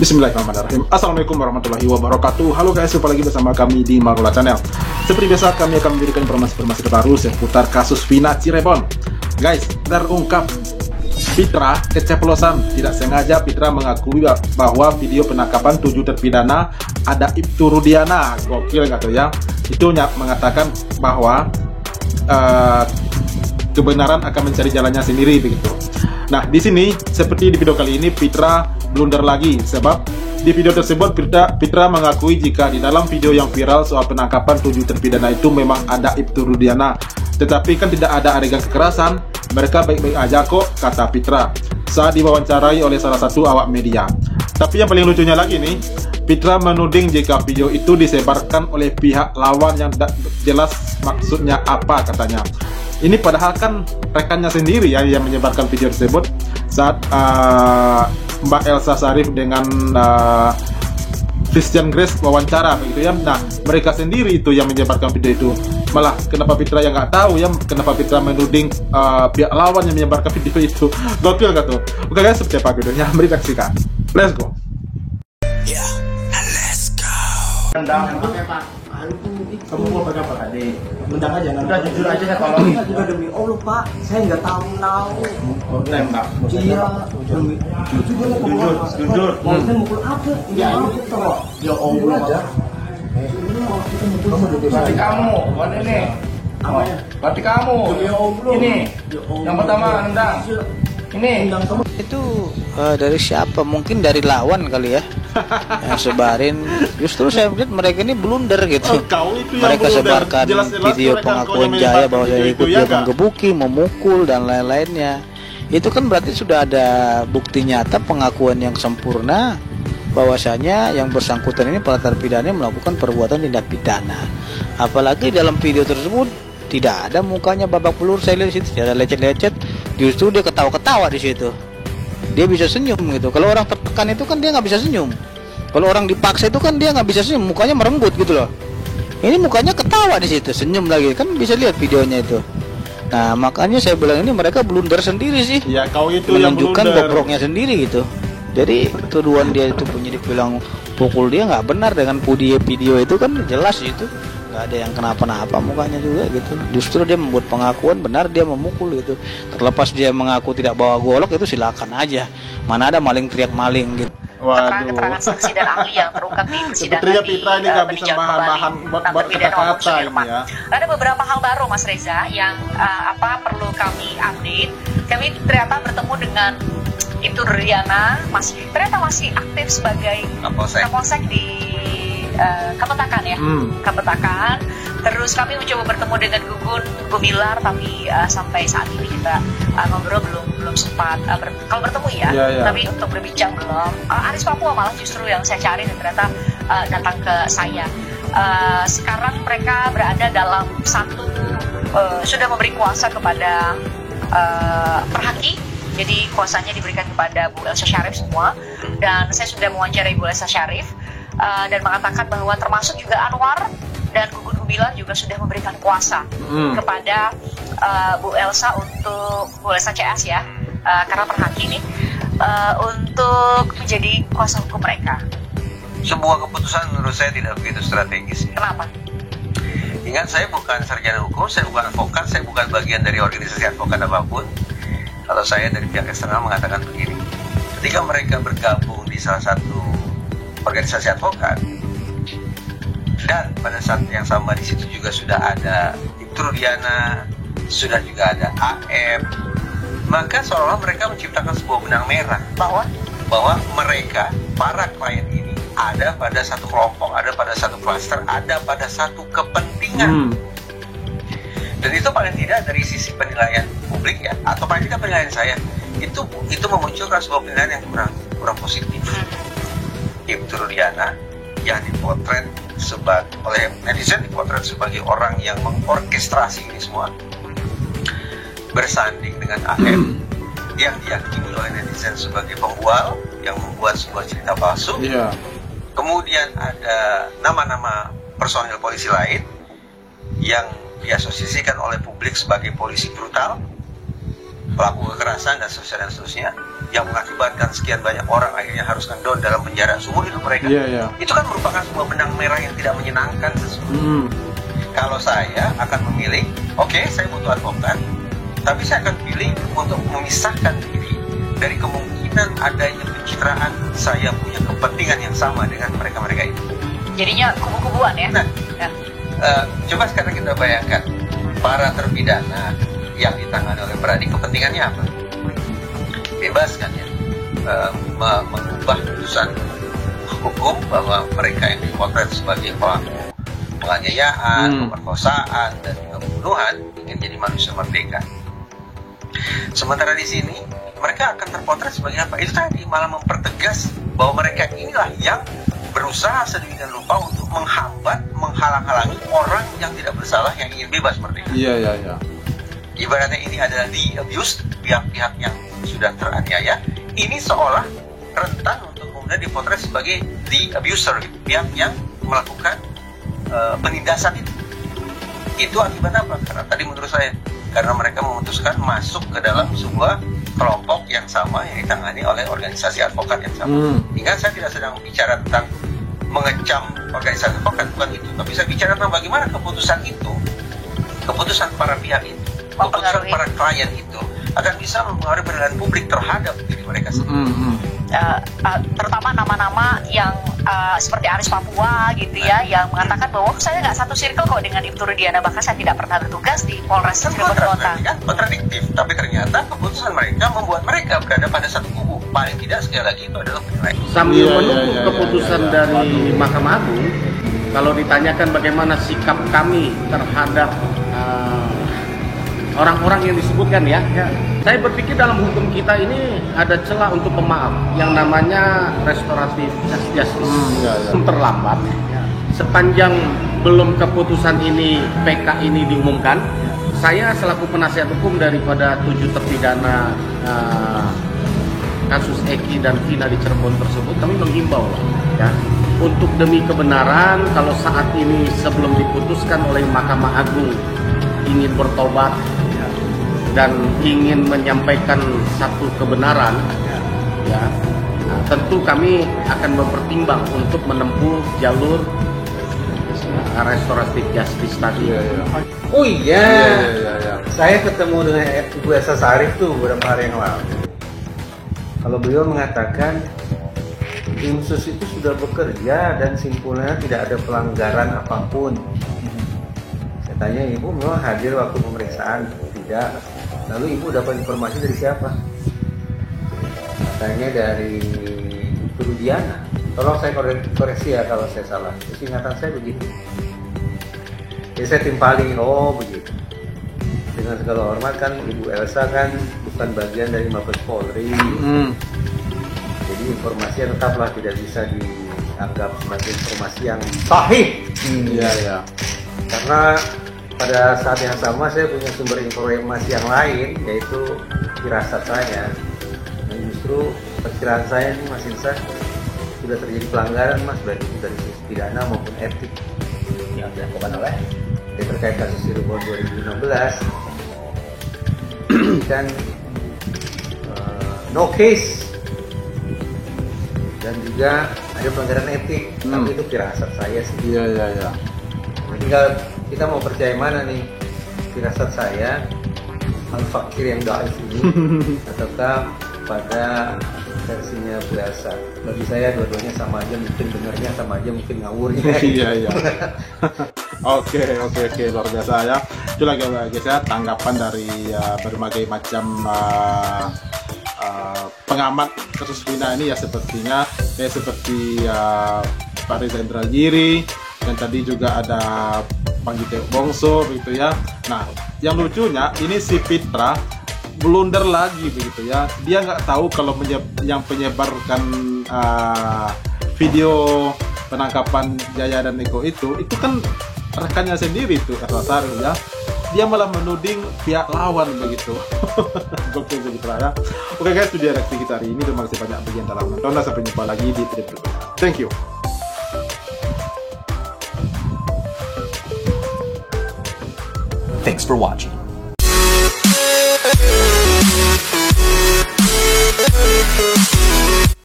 Bismillahirrahmanirrahim. Assalamualaikum warahmatullahi wabarakatuh. Halo guys, jumpa lagi bersama kami di Marula Channel. Seperti biasa, kami akan memberikan informasi-informasi terbaru seputar kasus Vina Cirebon. Guys, terungkap Fitra keceplosan. Tidak sengaja Fitra mengakui bahwa video penangkapan 7 terpidana ada Ibtu Rudiana. Gokil nggak tuh ya? Itu mengatakan bahwa kebenaran akan mencari jalannya sendiri begitu. Nah, di sini seperti di video kali ini Fitra blunder lagi, sebab di video tersebut Fitra mengakui jika di dalam video yang viral soal penangkapan 7 terpidana itu memang ada Ibtu Rudiana, tetapi kan tidak ada adegan kekerasan. Mereka baik-baik aja kok, kata Fitra saat diwawancarai oleh salah satu awak media. Tapi yang paling lucunya lagi nih, Fitra menuding jika video itu disebarkan oleh pihak lawan yang tidak jelas maksudnya apa katanya. Ini padahal kan rekannya sendiri ya yang menyebarkan video tersebut saat Mbak Elsa Sharif dengan Christian Grace wawancara begitu ya. Nah, mereka sendiri itu yang menyebarkan video itu. Malah kenapa Fitra yang nggak tahu ya, kenapa Fitra menuding pihak lawan yang menyebarkan video itu. Gokil nggak tuh? Oke guys, seperti apa videonya? Mari saksikan. Let's go. Ya, let's go. Kamu mau pakai apa tadi? Mendang aja, Udah jujur aja ya kalau Udah demi Allah Pak, saya nggak tahu. nembak. Iya, demi jujur. Mau kita mukul apa? Iya, gitu. Ya Allah aja. Berarti kamu, mana ini? Berarti kamu. Ini. Yang pertama nendang. Ini. Itu dari siapa? Mungkin dari lawan kali ya yang sebarin. Justru saya melihat mereka ini blunder gitu. Mereka sebarkan video pengakuan Jaya bahwa saya ikut dia menggebuki, memukul dan lain-lainnya. Itu kan berarti sudah ada bukti nyata pengakuan yang sempurna bahwasanya yang bersangkutan ini para terpidana melakukan perbuatan tindak pidana. Apalagi dalam video tersebut tidak ada mukanya babak belur, saya lihat di situ tidak ada lecet-lecet. Justru dia ketawa-ketawa di situ. Dia bisa senyum gitu. Kalau orang tertekan itu kan dia nggak bisa senyum. Kalau orang dipaksa itu kan dia nggak bisa senyum, mukanya merembut gitu loh. Ini mukanya ketawa di situ, senyum lagi, kan bisa lihat videonya itu. Nah, makanya saya bilang ini mereka blunder sendiri sih. Ya, kau itu yang menunjukkan blunder. bobroknya sendiri gitu. Jadi tuduhan dia itu penyidik bilang pukul dia nggak benar dengan video itu kan jelas itu. Nggak ada yang kenapa-napa mukanya juga gitu. Justru dia membuat pengakuan benar dia memukul gitu. Terlepas dia mengaku tidak bawa golok itu silakan aja. Mana ada maling teriak maling gitu. Keterangan saksi dan ahli yang terungkap di persidangan Sepertinya Fitra ini nggak bisa bahan-bahan buat kata-kata ini ya. Ada beberapa hal baru Mas Reza yang perlu kami update. Kami ternyata bertemu dengan Ibtu Rudiana, ternyata masih aktif sebagai Kapolsek di Kapetakan ya, Kapetakan. Terus kami mencoba bertemu dengan Gugun Gumilar, tapi sampai saat ini kita ngobrol belum sempat kalau bertemu ya. Tapi untuk berbincang belum. Aris Papua malah justru yang saya cari dan ternyata datang ke saya. Sekarang mereka berada dalam satu sudah memberi kuasa kepada Perhaki. Jadi kuasanya diberikan kepada Bu Elsa Sharif semua, dan saya sudah mewawancarai Bu Elsa Sharif dan mengatakan bahwa termasuk juga Anwar dan Gugun Gumilar juga sudah memberikan kuasa kepada Bu Elsa untuk Bu Elsa CS ya, karena Perhaki ini untuk menjadi kuasa hukum mereka. Sebuah keputusan menurut saya tidak begitu strategis. Kenapa? Ingat, saya bukan sarjana hukum, saya bukan advokat, saya bukan bagian dari organisasi advokat apapun. Kalau saya dari pihak eksternal mengatakan begini, ketika mereka bergabung di salah satu organisasi advokat, dan pada saat yang sama di situ juga sudah ada Ibtu Rudiana, sudah juga ada AM, maka seolah-olah mereka menciptakan sebuah benang merah bahwa mereka, para klien ini, ada pada satu kelompok, ada pada satu cluster, ada pada satu kepentingan. Dan itu paling tidak dari sisi penilaian publik ya, atau paling tidak penilaian saya, itu memunculkan sebuah penilaian yang kurang positif. Ibtu Rudiana yang dipotret oleh netizen dipotret sebagai orang yang mengorkestrasi ini semua, bersanding dengan AM yang diyakini oleh netizen sebagai pembual yang membuat sebuah cerita palsu. Kemudian ada nama-nama personil polisi lain yang diasosiasikan oleh publik sebagai polisi brutal, pelaku kekerasan dan seterusnya. yang mengakibatkan sekian banyak orang akhirnya harus ngendon dalam penjara seumur hidup mereka. Itu kan merupakan sebuah benang merah yang tidak menyenangkan sesungguhnya. Kalau saya akan memilih, oke, saya butuh advokat, tapi saya akan pilih untuk memisahkan diri dari kemungkinan adanya pencitraan saya punya kepentingan yang sama dengan mereka-mereka itu. Jadinya kubu-kubuan ya? Nah, coba sekarang kita bayangkan, para terpidana yang ditangani oleh Peradi kepentingannya apa? Bebas kan ya, mengubah putusan hukum bahwa mereka yang dipotret sebagai pelaku penganiayaan, pemerkosaan, dan pembunuhan ingin jadi manusia merdeka. Sementara di sini mereka akan terpotret sebagai apa? Itu tadi malah mempertegas bahwa mereka inilah yang berusaha sedemikian rupa untuk menghambat, menghalang-halangi orang yang tidak bersalah yang ingin bebas merdeka. Iya. Ibaratnya ini adalah di-abuse, pihak-pihak yang sudah teraniaya, ini seolah rentan untuk kemudian dipotret sebagai the-abuser, pihak yang melakukan penindasan itu. Itu akibat apa? Karena tadi menurut saya, karena mereka memutuskan masuk ke dalam sebuah kelompok yang sama yang ditangani oleh organisasi advokat yang sama. Hingga saya tidak sedang bicara tentang mengecam organisasi advokat, bukan itu, tapi saya bicara tentang bagaimana keputusan itu, keputusan para pihak itu, keputusan para klien itu akan bisa mempengaruhi penilaian publik terhadap diri mereka sendiri. Terutama nama-nama yang seperti Aris Papua gitu ya, yang mengatakan bahwa saya nggak satu circle kok dengan Ibtu Rudiana, bahkan saya tidak pernah bertugas di Polres Cirebon Kota. Kan kontradiktif, tapi ternyata keputusan mereka membuat mereka berada pada satu kubu. Paling tidak sekali lagi itu adalah penilaian. Sambil menunggu keputusan dari Mahkamah Agung, kalau ditanyakan bagaimana sikap kami terhadap orang-orang yang disebutkan ya, saya berpikir dalam hukum kita ini ada celah untuk pemaaf yang namanya restoratif justice. Terlambat sepanjang belum keputusan ini, PK ini diumumkan, saya selaku penasihat hukum daripada 7 terpidana kasus Eki dan Vina di Cirebon tersebut, kami menghimbau ya, untuk demi kebenaran, kalau saat ini sebelum diputuskan oleh Mahkamah Agung ingin bertobat dan ingin menyampaikan satu kebenaran, ya, tentu kami akan mempertimbang untuk menempuh jalur restoratif justice tadi. Oh iya. Saya ketemu dengan Ibu Elsa Sarif tuh beberapa hari yang lalu. Kalau beliau mengatakan tim sus itu sudah bekerja dan simpulnya tidak ada pelanggaran apapun. Saya tanya, Ibu memang hadir waktu pemeriksaan? Tidak. Lalu Ibu dapat informasi dari siapa? Katanya dari Rudiana. Tolong saya koreksi ya kalau saya salah. Ingatan saya begitu. Jadi saya timpali, oh begitu. Dengan segala hormat kan Ibu Elsa kan bukan bagian dari Mabes Polri. Jadi informasi yang tetaplah tidak bisa dianggap sebagai informasi yang sahih. Iya. Karena pada saat yang sama saya punya sumber informasi yang lain, yaitu firasat saya. Dan justru perkiraan saya ini Mas Insa sudah terjadi pelanggaran Mas, baik itu dari sisi pidana maupun etik yang dilakukan oleh terkait kasus Cirebon 2016 dan no case dan juga ada pelanggaran etik, tapi itu firasat saya sih. Iya. Tinggal kita mau percaya mana nih, firasat saya Al-Fakir yang daif ini ataukah pada versinya biasa. Bagi saya dua-duanya sama aja, mungkin benernya sama aja, mungkin ngawurnya. Iya. Oke, luar biasa ya. Itu lagi guys ya, tanggapan dari berbagai macam pengamat kasus Vina ini ya, sepertinya seperti Pak Reza Indragiri, dan tadi juga ada Bang Jiteo Bongso begitu ya. Nah, yang lucunya ini si Pitra blunder lagi begitu ya. Dia nggak tahu kalau yang penyebarkan video penangkapan Jaya dan Eko itu kan rekannya sendiri tuh, Elsa Sarif ya. Dia malah menuding pihak lawan begitu. Gokil begitu ya. Oke guys, itu dia reaksi kita hari ini. Terima kasih banyak bagi yang telah menonton, dan sampai jumpa lagi di video berikutnya. Thank you. Thanks for watching.